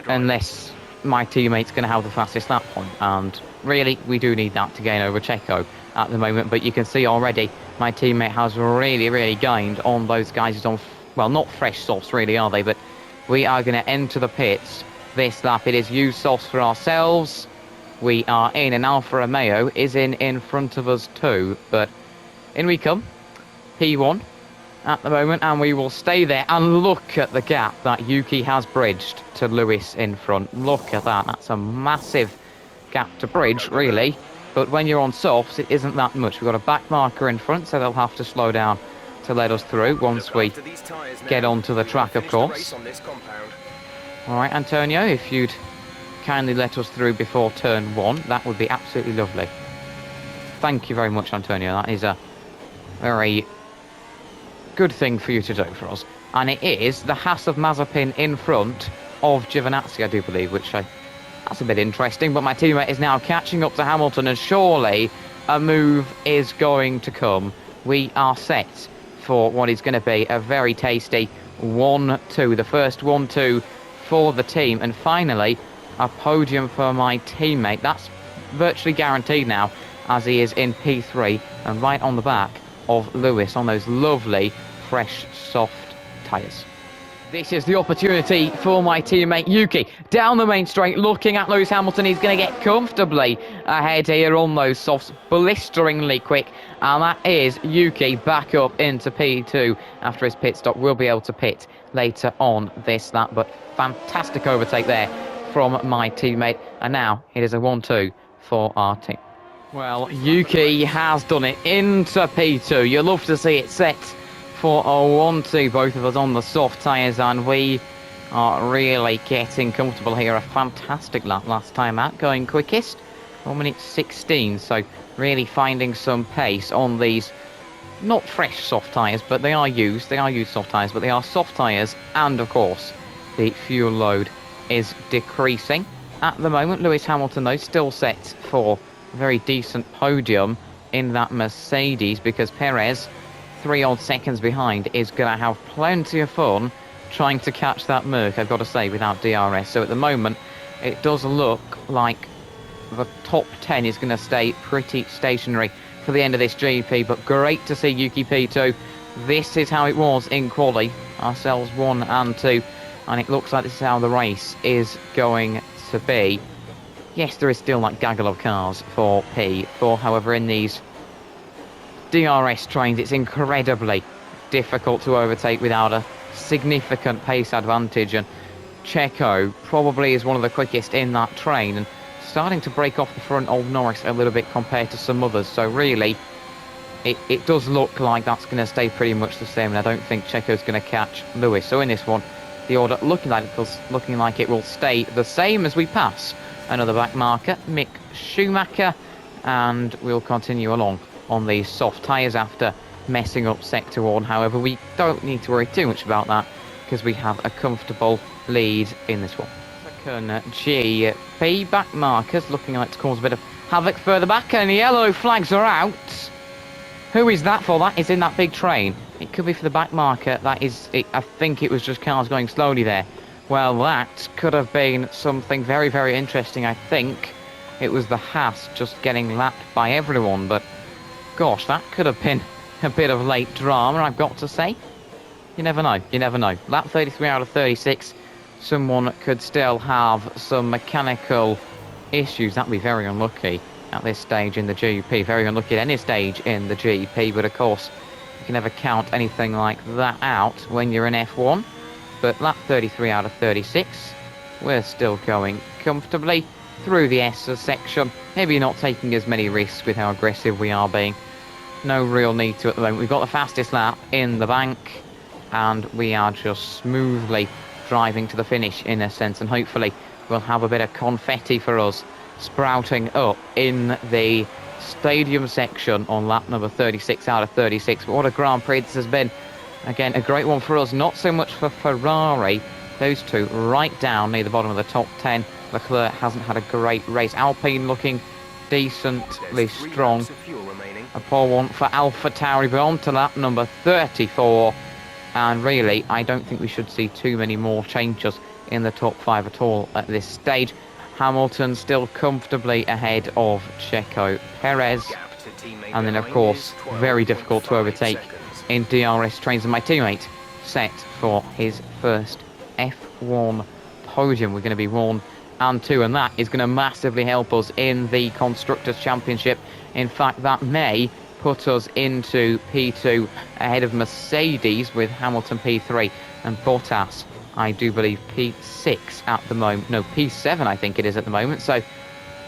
Unless my teammate's going to have the fastest lap point. And really, we do need that to gain over Checo at the moment. But you can see already, my teammate has really gained on those guys who's on, well, not fresh softs really, are they? But we are going to enter the pits this lap. It is used softs for ourselves. We are in, and Alfa Romeo is in front of us too. But in we come, P1 at the moment, and we will stay there. And look at the gap that Yuki has bridged to Lewis in front. Look at that. That's a massive gap to bridge, really. But when you're on softs, it isn't that much. We've got a back marker in front, so they'll have to slow down to let us through once we get onto the track, of course. All right, Antonio, if you'd kindly let us through before turn 1, that would be absolutely lovely. Thank you very much, Antonio. That is a very good thing for you to do for us. And it is the Haas of Mazepin in front of Giovinazzi, I do believe, which that's a bit interesting. But my teammate is now catching up to Hamilton, and surely a move is going to come. We are set for what is going to be a very tasty 1-2, the first 1-2 for the team, and finally a podium for my teammate. That's virtually guaranteed now, as he is in P3 and right on the back of Lewis on those lovely fresh soft tyres. This is the opportunity for my teammate Yuki down the main straight, looking at Lewis Hamilton. He's going to get comfortably ahead here on those softs, blisteringly quick, and that is Yuki back up into P2 after his pit stop. We'll be able to pit later on this lap, but fantastic overtake there from my teammate, and now it is a 1-2 for our team. Well, Yuki has done it into P2. You'll love to see it set for a 1-2, both of us on the soft tyres, and we are really getting comfortable here. A fantastic lap last time out, going quickest, 1 minute 16, so really finding some pace on these not fresh soft tyres, but they are used soft tyres, but they are soft tyres, and of course the fuel load is decreasing at the moment. Lewis Hamilton, though, still set for a very decent podium in that Mercedes, because Perez, 3 odd seconds behind, is going to have plenty of fun trying to catch that Merc, I've got to say, without DRS. So at the moment, it does look like the top 10 is going to stay pretty stationary for the end of this GP, but great to see Yuki P2. This is how it was in quali, ourselves 1 and 2, and it looks like this is how the race is going to be. Yes, there is still that gaggle of cars for P4, however, in these DRS trains, it's incredibly difficult to overtake without a significant pace advantage, and Checo probably is one of the quickest in that train and starting to break off the front of Norris a little bit compared to some others. So really, it does look like that's going to stay pretty much the same, and I don't think Checo's going to catch Lewis. So in this one, the order looking like it will stay the same as we pass another back marker, Mick Schumacher, and we'll continue along on these soft tyres after messing up sector 1. However, we don't need to worry too much about that because we have a comfortable lead in this one. Second GP, back markers looking like to cause a bit of havoc further back, and the yellow flags are out. Who is that for? That is in that big train. It could be for the back marker. That is, I think it was just cars going slowly there. Well, that could have been something very interesting. I think it was the Haas just getting lapped by everyone, but gosh, that could have been a bit of late drama, I've got to say. You never know, you never know. Lap 33 out of 36, someone could still have some mechanical issues. That'd be very unlucky at this stage in the GP. Very unlucky at any stage in the GP, but of course, you can never count anything like that out when you're in F1. But lap 33 out of 36, we're still going comfortably through the S section. Maybe not taking as many risks with how aggressive we are being. No real need to at the moment. We've got the fastest lap in the bank, and we are just smoothly driving to the finish in a sense, and hopefully we'll have a bit of confetti for us sprouting up in the stadium section on lap number 36 out of 36. But what a Grand Prix this has been. Again, a great one for us, not so much for Ferrari, Those two right down near the bottom of the top 10. Leclerc hasn't had a great race. Alpine looking decently strong. A poor one for AlphaTauri, but on to lap number 34. And really, I don't think we should see too many more changes in the top 5 at all at this stage. Hamilton still comfortably ahead of Checo Perez. And then, of course, very difficult to overtake in DRS trains. And my teammate set for his first F1 podium. We're going to be 1 and 2, and that is going to massively help us in the Constructors' Championship. In fact, that may put us into P2 ahead of Mercedes, with Hamilton P3 and Bottas, I do believe, P6 at the moment. No, P7 I think it is at the moment. So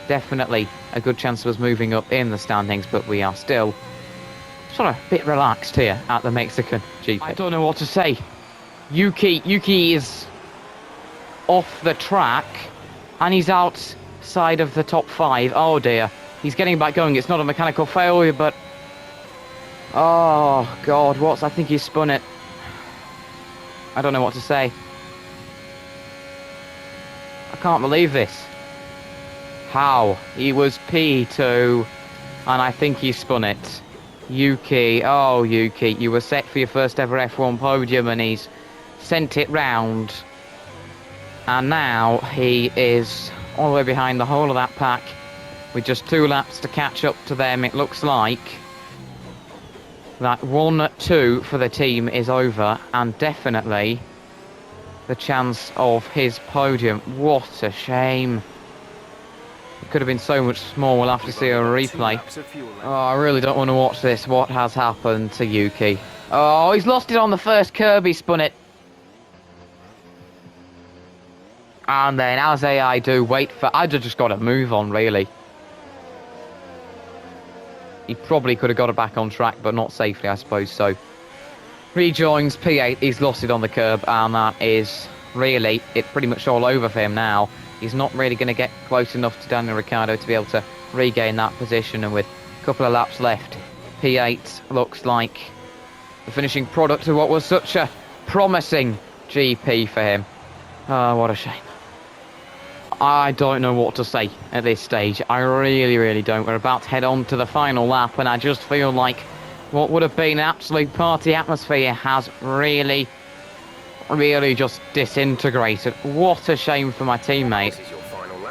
definitely a good chance of us moving up in the standings, but we are still sort of a bit relaxed here at the Mexican GP. I don't know what to say. Yuki is off the track, and he's outside of the top 5. Oh dear, he's getting back going. It's not a mechanical failure, but oh god, I think he spun it. I don't know what to say. I can't believe this. How? He was P2, and I think he spun it. Yuki, oh Yuki, you were set for your first ever F1 podium, and he's sent it round. And now he is all the way behind the whole of that pack, with just 2 laps to catch up to them. It looks like that 1-2 for the team is over, and definitely the chance of his podium. What a shame. It could have been so much more. We'll have to see a replay. Oh, I really don't want to watch this. What has happened to Yuki? Oh, he's lost it on the first curb. He spun it. And then, as I do, wait for... I'd have just got to move on, really. He probably could have got it back on track, but not safely, I suppose. So, rejoins P8. He's lost it on the curb, and that is really it. Pretty much all over for him now. He's not really going to get close enough to Daniel Ricciardo to be able to regain that position. And with a couple of laps left, P8 looks like the finishing product of what was such a promising GP for him. Oh, what a shame. I don't know what to say at this stage. I really don't. We're about to head on to the final lap, and I just feel like what would have been an absolute party atmosphere has really just disintegrated. What a shame for my teammate.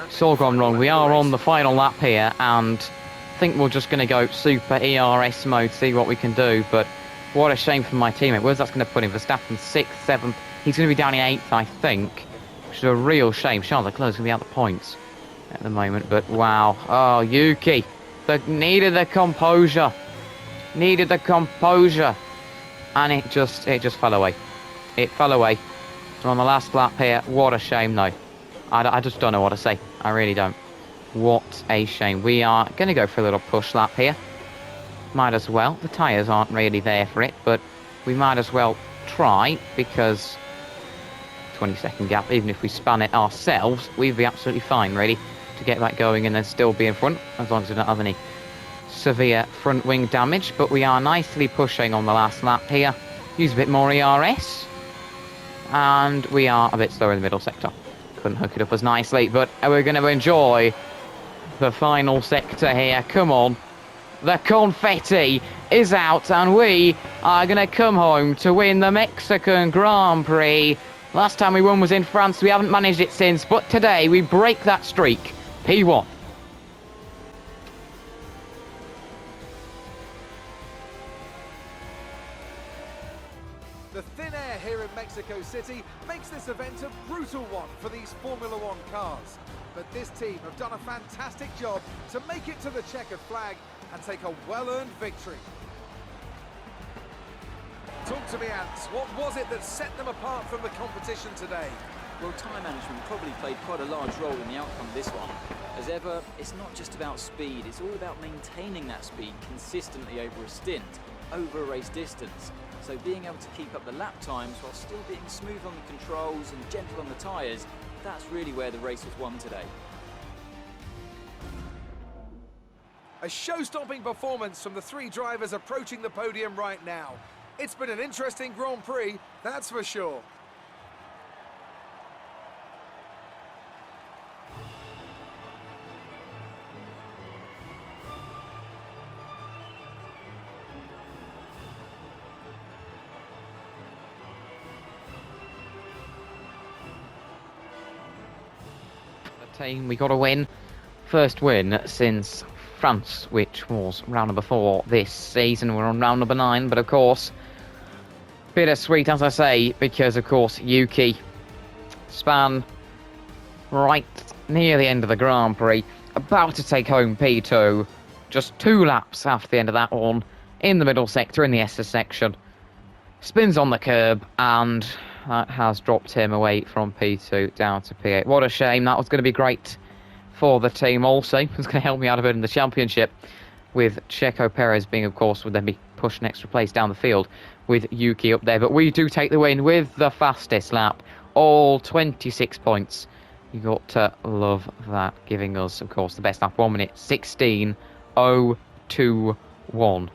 It's all gone wrong. We are on the final lap here, and I think we're just going to go super ERS mode, see what we can do. But what a shame for my teammate. Where's that going to put him? Verstappen 6th, 7th. He's going to be down in 8th, I think, which is a real shame. Charles Leclerc's going to be out the points at the moment, but wow. Oh, Yuki, needed the composure. Needed the composure. And it just fell away. It fell away. We're on the last lap here. What a shame, though. I just don't know what to say. I really don't. What a shame. We are going to go for a little push lap here. Might as well. The tyres aren't really there for it, but we might as well try, because 20-second gap, even if we span it ourselves, we'd be absolutely fine, really, to get that going and then still be in front, as long as we don't have any severe front wing damage. But we are nicely pushing on the last lap here. Use a bit more ERS. And we are a bit slower in the middle sector. Couldn't hook it up as nicely, but we're going to enjoy the final sector here. Come on. The confetti is out, and we are going to come home to win the Mexican Grand Prix. Last time we won was in France. We haven't managed it since, but today we break that streak. P1. The thin air here in Mexico City makes this event a brutal one for these Formula One cars. But this team have done a fantastic job to make it to the checkered flag and take a well-earned victory. Talk to me, Ants. What was it that set them apart from the competition today? Well, time management probably played quite a large role in the outcome of this one. As ever, it's not just about speed, it's all about maintaining that speed consistently over a stint, over a race distance. So being able to keep up the lap times while still being smooth on the controls and gentle on the tyres, that's really where the race was won today. A show-stopping performance from the 3 drivers approaching the podium right now. It's been an interesting Grand Prix, that's for sure. team. We got a win. First win since France, which was round number 4 this season. We're on round number 9, but of course, bittersweet, as I say, because of course Yuki span right near the end of the Grand Prix, about to take home P2, just 2 laps after the end of that one, in the middle sector, in the SS section. Spins on the curb, and that has dropped him away from P2 down to P8. What a shame. That was going to be great for the team also. It was going to help me out a bit in the championship, with Checo Perez being, of course, would then be pushed an extra place down the field with Yuki up there. But we do take the win with the fastest lap, all 26 points. You got to love that, giving us, of course, the best lap, 1 minute 16.021.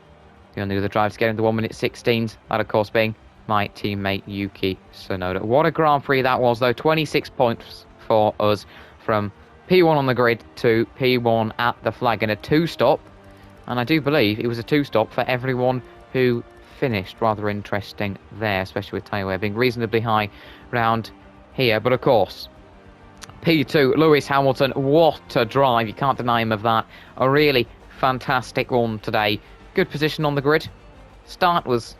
The only other driver to get into 1 minute 16s, that of course being my teammate Yuki Tsunoda. What a Grand Prix that was, though. 26 points for us from P1 on the grid to P1 at the flag in a 2-stop. And I do believe it was a 2-stop for everyone who finished. Rather interesting there, especially with tyre wear being reasonably high round here. But of course, P2, Lewis Hamilton, what a drive. You can't deny him of that. A really fantastic one today. Good position on the grid. Start was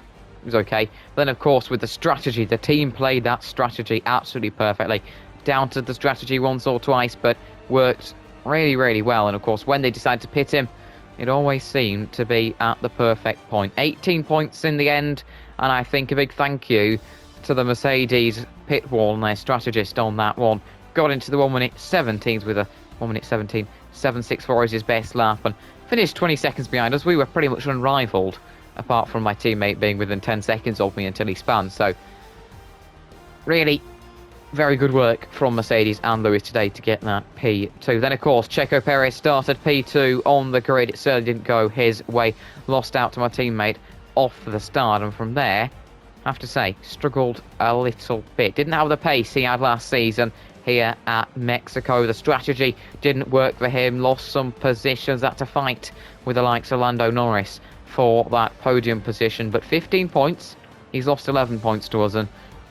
okay. But then, of course, with the strategy, the team played that strategy absolutely perfectly. Doubted the strategy once or twice, but worked really, really well. And, of course, when they decided to pit him, it always seemed to be at the perfect point. 18 points in the end, and I think a big thank you to the Mercedes pit wall and their strategist on that one. Got into the 1 minute 17s with a 1 minute 17.764 is his best lap, and finished 20 seconds behind us. We were pretty much unrivaled, apart from my teammate being within 10 seconds of me until he spun. So, really, very good work from Mercedes and Lewis today to get that P2. Then, of course, Checo Perez started P2 on the grid. It certainly didn't go his way. Lost out to my teammate off the start. And from there, I have to say, struggled a little bit. Didn't have the pace he had last season here at Mexico. The strategy didn't work for him. Lost some positions. Had to fight with the likes of Lando Norris for that podium position. But 15 points. He's lost 11 points to us. And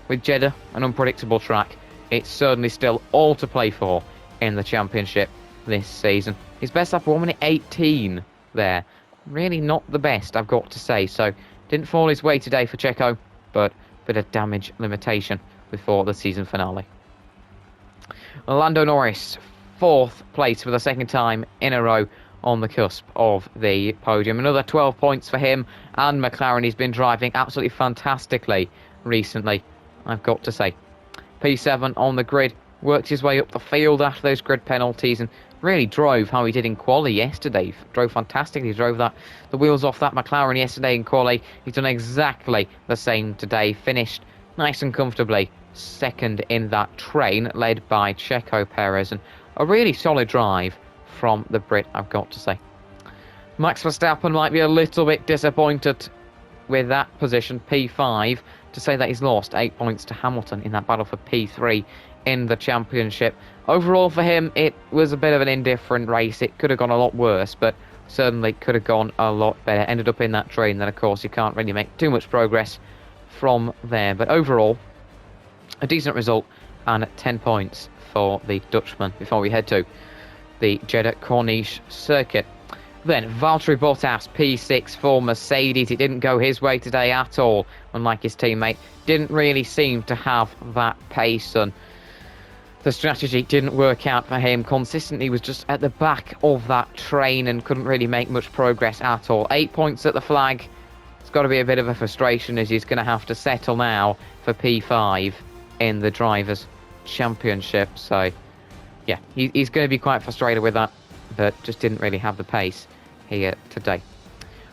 with Jeddah, an unpredictable track, it's certainly still all to play for in the championship this season. His best lap, 1 minute 18 there. Really not the best, I've got to say. So, didn't fall his way today for Checo, but a bit of damage limitation before the season finale. Lando Norris, 4th place for the second time in a row on the cusp of the podium. Another 12 points for him, and McLaren. He's been driving absolutely fantastically recently, I've got to say. P7 on the grid, worked his way up the field after those grid penalties and really drove how he did in quali yesterday. Drove fantastically, drove the wheels off that McLaren yesterday in quali. He's done exactly the same today. Finished nice and comfortably second in that train, led by Checo Perez, and a really solid drive from the Brit, I've got to say. Max Verstappen might be a little bit disappointed with that position, P5, to say that he's lost 8 points to Hamilton in that battle for P3 in the championship. Overall for him, it was a bit of an indifferent race. It could have gone a lot worse, but certainly could have gone a lot better. Ended up in that train, then of course you can't really make too much progress from there. But overall, a decent result and 10 points for the Dutchman before we head to the Jeddah Corniche circuit. Then Valtteri Bottas, P6 for Mercedes. It didn't go his way today at all, unlike his teammate. Didn't really seem to have that pace, and the strategy didn't work out for him. Consistently was just at the back of that train and couldn't really make much progress at all. 8 points at the flag. It's got to be a bit of a frustration, as he's going to have to settle now for P5 in the Drivers' Championship. So, yeah, he's going to be quite frustrated with that, but just didn't really have the pace here today.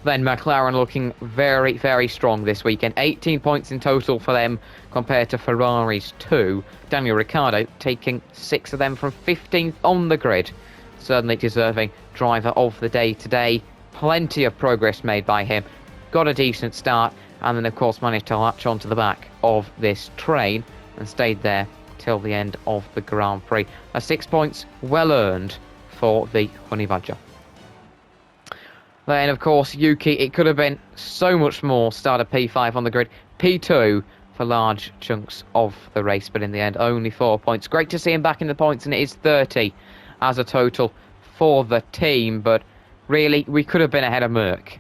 Then McLaren looking very, very strong this weekend. 18 points in total for them compared to Ferrari's 2. Daniel Ricciardo taking 6 of them from 15th on the grid. Certainly deserving driver of the day today. Plenty of progress made by him. Got a decent start, and then of course managed to latch onto the back of this train and stayed there till the end of the Grand Prix. 6 points well earned for the Honey Badger. Then, of course, Yuki, it could have been so much more. Started P5 on the grid. P2 for large chunks of the race, but in the end, only 4 points. Great to see him back in the points, and it is 30 as a total for the team, but really, we could have been ahead of Merck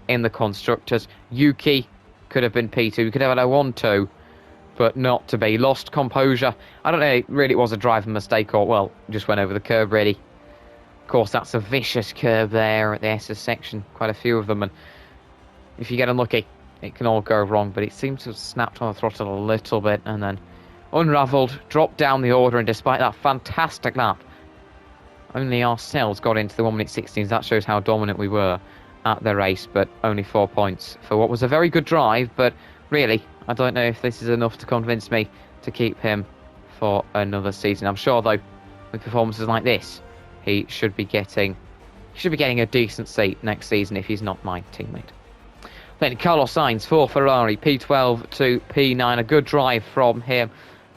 in the constructors. Yuki could have been P2, we could have had a 1-2, but not to be. Lost composure. I don't know, really it was a driving mistake, or, well, just went over the curb, really. Of course, that's a vicious curve there at the SS section, quite a few of them, and if you get unlucky, it can all go wrong, but it seems to have snapped on the throttle a little bit, and then unravelled, dropped down the order, and despite that fantastic lap, only ourselves got into the 1 minute 16s. That shows how dominant we were at the race, but only 4 points for what was a very good drive, but really, I don't know if this is enough to convince me to keep him for another season. I'm sure, though, with performances like this, he should be getting a decent seat next season if he's not my teammate. Then Carlos Sainz for Ferrari, P12 to P9, a good drive from him.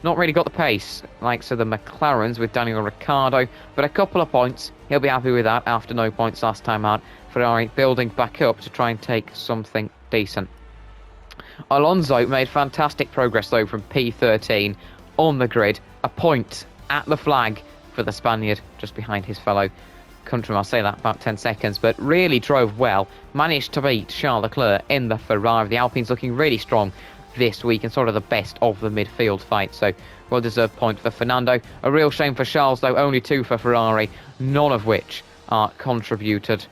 Not really got the pace, like so the McLarens with Daniel Ricciardo, but a couple of points. He'll be happy with that after no points last time out. Ferrari building back up to try and take something decent. Alonso made fantastic progress though from P13 on the grid. A point at the flag for the Spaniard, just behind his fellow countryman. I'll say that about 10 seconds, but really drove well. Managed to beat Charles Leclerc in the Ferrari. The Alpine's looking really strong this week and sort of the best of the midfield fight, so well-deserved point for Fernando. A real shame for Charles though, only 2 for Ferrari, none of which are contributed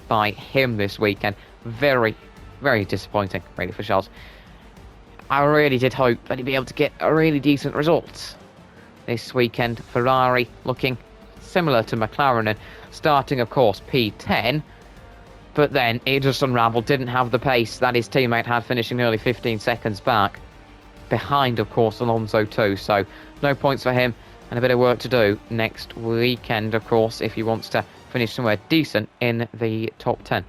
by him this weekend. Very, very disappointing really for Charles. I really did hope that he'd be able to get a really decent result this weekend. Ferrari looking similar to McLaren and starting of course P10, but then it just unravelled, didn't have the pace that his teammate had, finishing nearly 15 seconds back behind of course Alonso too, so no points for him and a bit of work to do next weekend of course if he wants to finish somewhere decent in the top 10.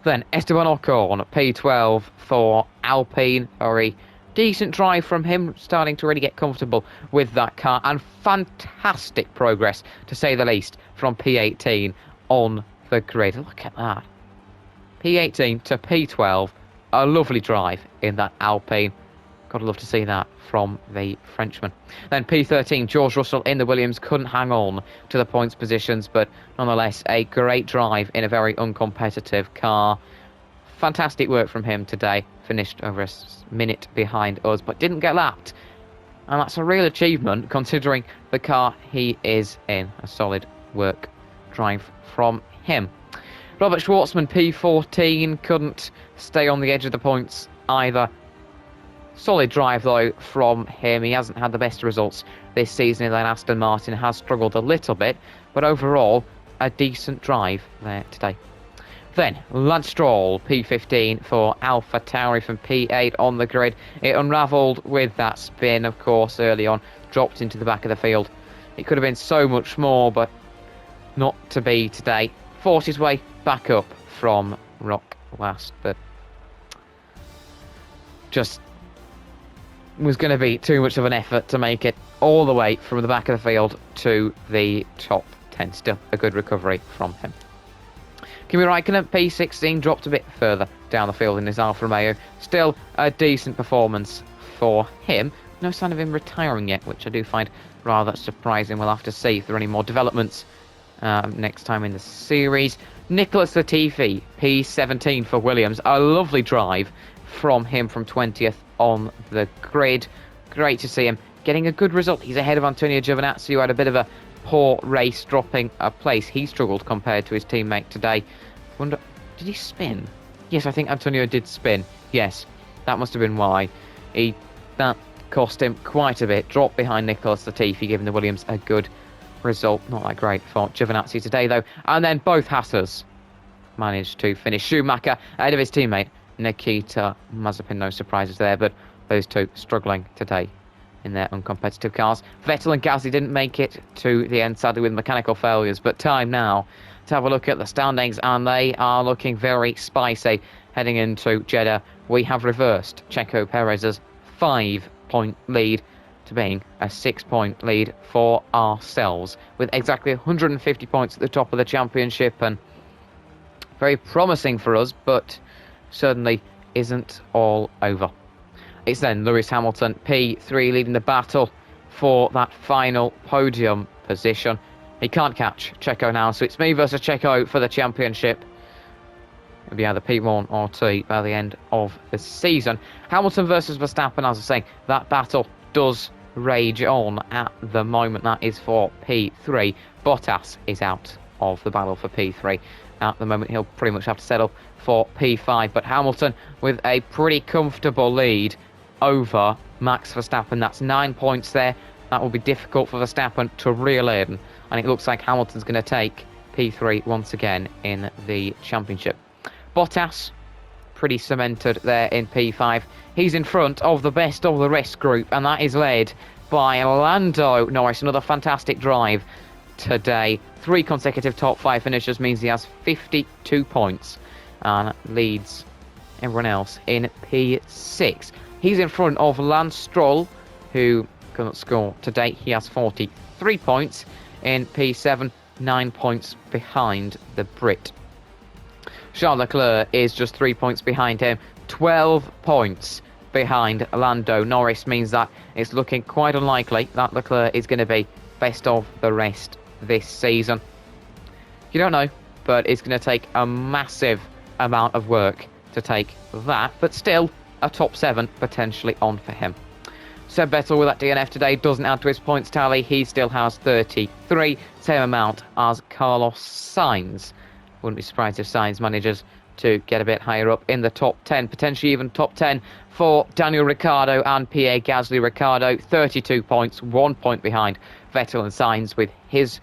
Then Esteban Ocon, P12 for Alpine. Very decent drive from him, starting to really get comfortable with that car, and fantastic progress, to say the least, from P18 on the grid. Look at that. P18 to P12, a lovely drive in that Alpine. Gotta love to see that from the Frenchman. Then P13, George Russell in the Williams, couldn't hang on to the points positions, but nonetheless a great drive in a very uncompetitive car. Fantastic work from him today. Finished over a minute behind us, but didn't get lapped. And that's a real achievement considering the car he is in. A solid work drive from him. Robert Schwartzman, P14, couldn't stay on the edge of the points either. Solid drive though from him. He hasn't had the best results this season in that Aston Martin, has struggled a little bit, but overall a decent drive there today. Then Lance Stroll, P15 for AlphaTauri from P8 on the grid. It unravelled with that spin of course early on, dropped into the back of the field. It could have been so much more, but not to be today. Forced his way back up from rock last, but just was going to be too much of an effort to make it all the way from the back of the field to the top 10. Still a good recovery from him. Kimi Raikkonen, P16, dropped a bit further down the field in his Alfa Romeo. Still a decent performance for him. No sign of him retiring yet, which I do find rather surprising. We'll have to see if there are any more developments next time in the series. Nicholas Latifi, P17 for Williams. A lovely drive from him from 20th on the grid. Great to see him getting a good result. He's ahead of Antonio Giovinazzi, who had a bit of a poor race, dropping a place. He struggled compared to his teammate today. Wonder, did he spin? Yes, I think Antonio did spin. Yes, that must have been why. That cost him quite a bit. Dropped behind Nicholas Latifi, giving the Williams a good result. Not that great for Giovinazzi today, though. And then both Hatters managed to finish. Schumacher ahead of his teammate Nikita Mazepin. No surprises there, but those two struggling today in their uncompetitive cars. Vettel and Gasly didn't make it to the end, sadly, with mechanical failures. But time now to have a look at the standings, and they are looking very spicy heading into Jeddah. We have reversed Checo Perez's 5-point lead to being a 6-point lead for ourselves, with exactly 150 points at the top of the championship, and very promising for us, but certainly isn't all over. It's then Lewis Hamilton, P3, leading the battle for that final podium position. He can't catch Checo now, so it's me versus Checo for the championship. It'll be either P1 or 2 by the end of the season. Hamilton versus Verstappen, as I was saying, that battle does rage on at the moment. That is for P3. Bottas is out of the battle for P3. At the moment, he'll pretty much have to settle for P5. But Hamilton with a pretty comfortable lead over Max Verstappen. That's 9 points there. That will be difficult for Verstappen to reel in. And it looks like Hamilton's going to take P3 once again in the championship. Bottas, pretty cemented there in P5. He's in front of the best of the rest group, and that is led by Lando Norris. Another fantastic drive today. 3 consecutive top 5 finishes means he has 52 points and leads everyone else in P6. He's in front of Lance Stroll, who couldn't score today. He has 43 points in P7, 9 points behind the Brit. Charles Leclerc is just 3 points behind him. 12 points behind Lando Norris means that it's looking quite unlikely that Leclerc is going to be best of the rest this season. You don't know, but it's going to take a massive amount of work to take that, but still a top 7 potentially on for him. Seb Vettel with that DNF today doesn't add to his points tally. He still has 33, same amount as Carlos Sainz. Wouldn't be surprised if Sainz manages to get a bit higher up in the top 10, potentially even top 10 for Daniel Ricciardo and Pierre Gasly. Ricciardo, 32 points, 1 point behind Vettel and Sainz with his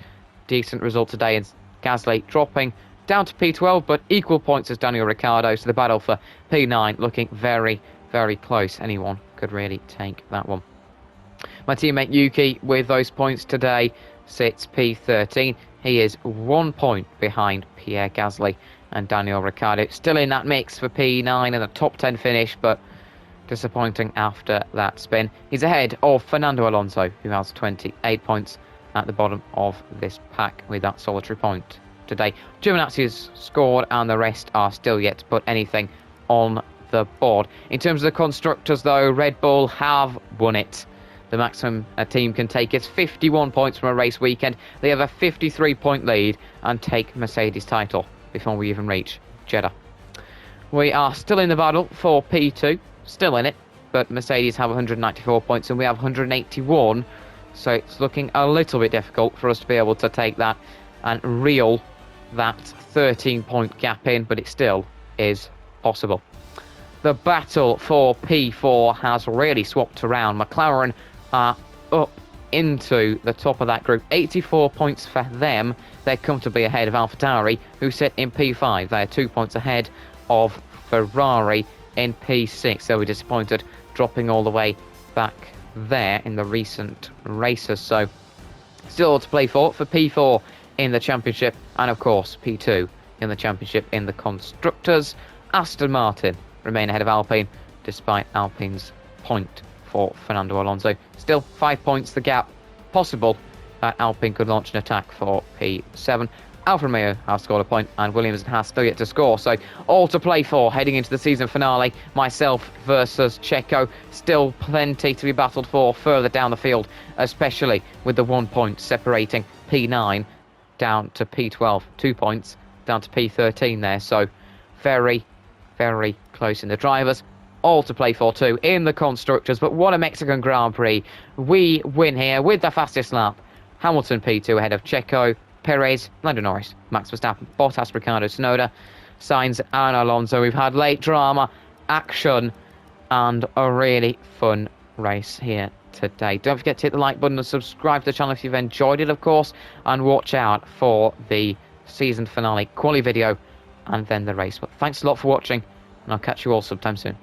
decent result today, and Gasly dropping down to P12, but equal points as Daniel Ricciardo, so the battle for P9 looking very, very close. Anyone could really take that one. My teammate Yuki with those points today sits P13. He is 1 point behind Pierre Gasly and Daniel Ricciardo. Still in that mix for P9 and a top 10 finish, but disappointing after that spin. He's ahead of Fernando Alonso, who has 28 points at the bottom of this pack with that solitary point today. Giovinazzi has scored and the rest are still yet to put anything on the board. In terms of the constructors, though, Red Bull have won it. The maximum a team can take is 51 points from a race weekend. They have a 53-point lead and take Mercedes' title before we even reach Jeddah. We are still in the battle for P2, still in it, but Mercedes have 194 points and we have 181, so it's looking a little bit difficult for us to be able to take that and reel that 13-point gap in, but it still is possible. The battle for P4 has really swapped around. McLaren are up into the top of that group. 84 points for them. They're comfortably ahead of AlphaTauri, who sit in P5. They're 2 points ahead of Ferrari in P6. They were disappointed, dropping all the way back there in the recent races. So still to play for P4 in the championship, and of course P2 in the championship in the constructors. Aston Martin remain ahead of Alpine, despite Alpine's point for Fernando Alonso. Still 5 points the gap. Possible that Alpine could launch an attack for P7. Alfa Romeo have scored a point, and Williams has still yet to score. So all to play for heading into the season finale. Myself versus Checo. Still plenty to be battled for further down the field, especially with the 1 point separating P9 down to P12. 2 points down to P13 there. So very, very close in the drivers. All to play for too in the constructors. But what a Mexican Grand Prix. We win here with the fastest lap. Hamilton P2 ahead of Checo, Perez, Lando Norris, Max Verstappen, Bottas, Ricciardo, Tsunoda, Sainz and Alonso. We've had late drama, action and a really fun race here today. Don't forget to hit the like button and subscribe to the channel if you've enjoyed it, of course, and watch out for the season finale quali video and then the race. But thanks a lot for watching, and I'll catch you all sometime soon.